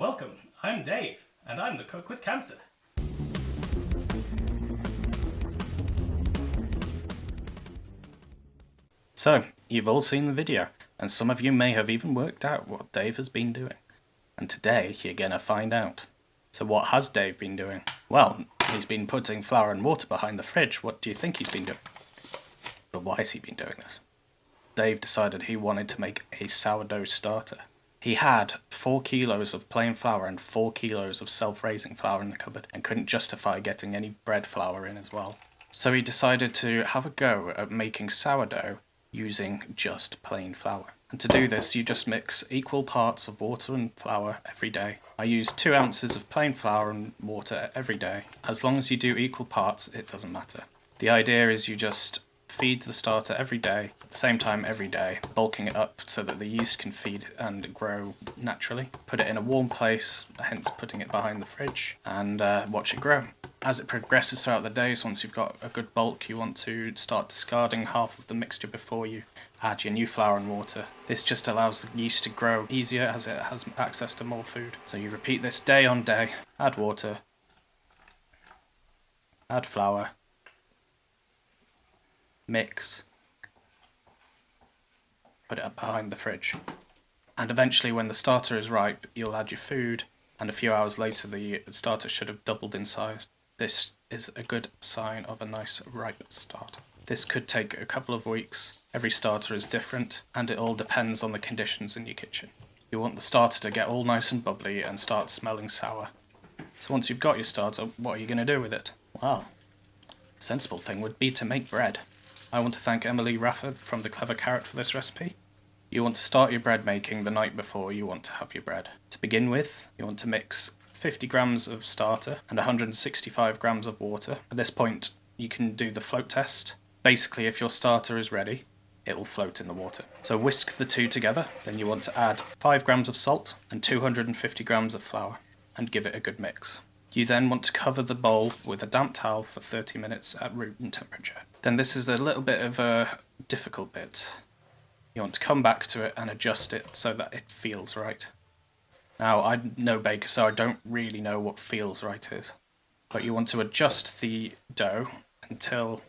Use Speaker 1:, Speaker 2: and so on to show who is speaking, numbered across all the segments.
Speaker 1: Welcome, I'm Dave, and I'm the cook with cancer. So, you've all seen the video, and some of you may have even worked out what Dave has been doing. And today, you're gonna find out. So what has Dave been doing? Well, he's been putting flour and water behind the fridge. What do you think he's been doing? But why has he been doing this? Dave decided he wanted to make a sourdough starter. He had 4 kilos of plain flour and 4 kilos of self-raising flour in the cupboard and couldn't justify getting any bread flour in as well. So he decided to have a go at making sourdough using just plain flour. And to do this, you just mix equal parts of water and flour every day. I use 2 ounces of plain flour and water every day. As long as you do equal parts, it doesn't matter. The idea is you just feed the starter every day, at the same time every day, bulking it up so that the yeast can feed and grow naturally. Put it in a warm place, hence putting it behind the fridge, and watch it grow. As it progresses throughout the days, once you've got a good bulk, you want to start discarding half of the mixture before you add your new flour and water. This just allows the yeast to grow easier as it has access to more food. So you repeat this day on day. Add water, add flour, mix, put it up behind the fridge. And eventually when the starter is ripe, you'll add your food, and a few hours later the starter should have doubled in size. This is a good sign of a nice ripe starter. This could take a couple of weeks. Every starter is different, and it all depends on the conditions in your kitchen. You want the starter to get all nice and bubbly and start smelling sour. So once you've got your starter, what are you going to do with it? Well, a sensible thing would be to make bread. I want to thank Emilie Raffa from The Clever Carrot for this recipe. You want to start your bread making the night before you want to have your bread. To begin with, you want to mix 50 grams of starter and 165 grams of water. At this point, you can do the float test. Basically, if your starter is ready, it will float in the water. So whisk the two together. Then you want to add 5 grams of salt and 250 grams of flour and give it a good mix. You then want to cover the bowl with a damp towel for 30 minutes at room temperature. Then this is a little bit of a difficult bit. You want to come back to it and adjust it so that it feels right. Now, I'm no baker, so I don't really know what feels right is. But you want to adjust the dough until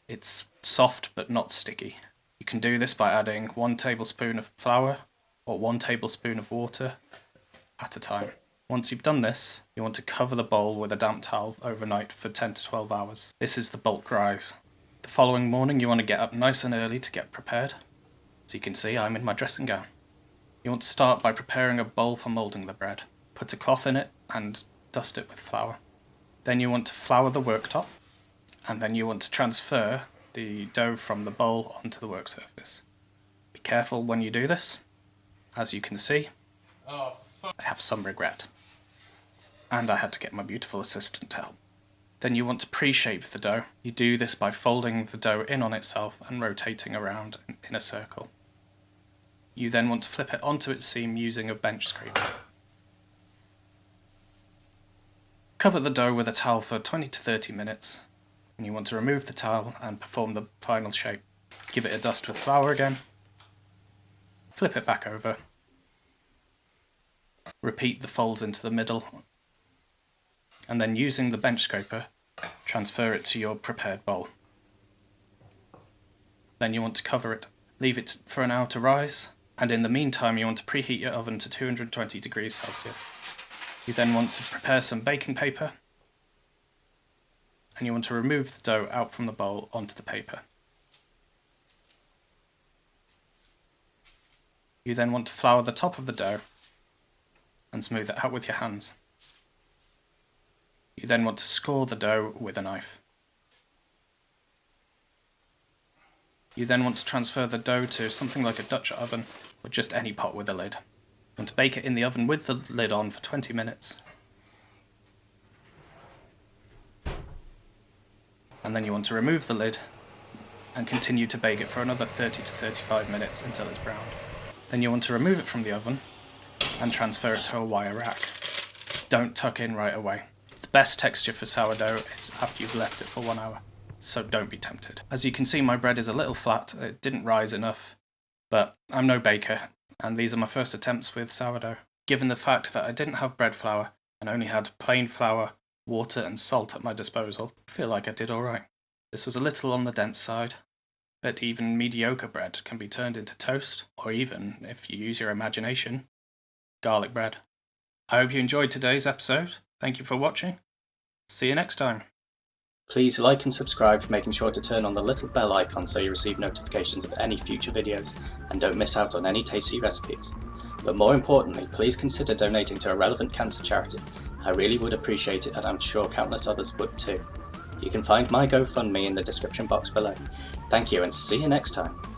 Speaker 1: it's soft but not sticky. You can do this by adding 1 tablespoon of flour or 1 tablespoon of water at a time. Once you've done this, you want to cover the bowl with a damp towel overnight for 10 to 12 hours. This is the bulk rise. The following morning, you want to get up nice and early to get prepared. So you can see I'm in my dressing gown. You want to start by preparing a bowl for moulding the bread. Put a cloth in it and dust it with flour. Then you want to flour the worktop, and then you want to transfer the dough from the bowl onto the work surface. Be careful when you do this. As you can see, I have some regret. And I had to get my beautiful assistant to help. Then you want to pre-shape the dough. You do this by folding the dough in on itself and rotating around in a circle. You then want to flip it onto its seam using a bench scraper. Cover the dough with a towel for 20 to 30 minutes. And you want to remove the towel and perform the final shape. Give it a dust with flour again. Flip it back over. Repeat the folds into the middle. And then using the bench scraper, transfer it to your prepared bowl. Then you want to cover it. Leave it for an hour to rise. And in the meantime, you want to preheat your oven to 220 degrees Celsius. You then want to prepare some baking paper. And you want to remove the dough out from the bowl onto the paper. You then want to flour the top of the dough and smooth it out with your hands. You then want to score the dough with a knife. You then want to transfer the dough to something like a Dutch oven or just any pot with a lid. You want to bake it in the oven with the lid on for 20 minutes. And then you want to remove the lid and continue to bake it for another 30 to 35 minutes until it's browned. Then you want to remove it from the oven and transfer it to a wire rack. Don't tuck in right away. The best texture for sourdough is after you've left it for 1 hour, so don't be tempted. As you can see, my bread is a little flat. It didn't rise enough, but I'm no baker, and these are my first attempts with sourdough. given the fact that I didn't have bread flour and only had plain flour, water and salt at my disposal, I feel like I did alright. This was a little on the dense side, but even mediocre bread can be turned into toast, or even, if you use your imagination, garlic bread. I hope you enjoyed today's episode. Thank you for watching. See you next time. Please like and subscribe, making sure to turn on the little bell icon so you receive notifications of any future videos and don't miss out on any tasty recipes. But more importantly, please consider donating to a relevant cancer charity. I really would appreciate it, and I'm sure countless others would too. You can find my GoFundMe in the description box below. Thank you and see you next time.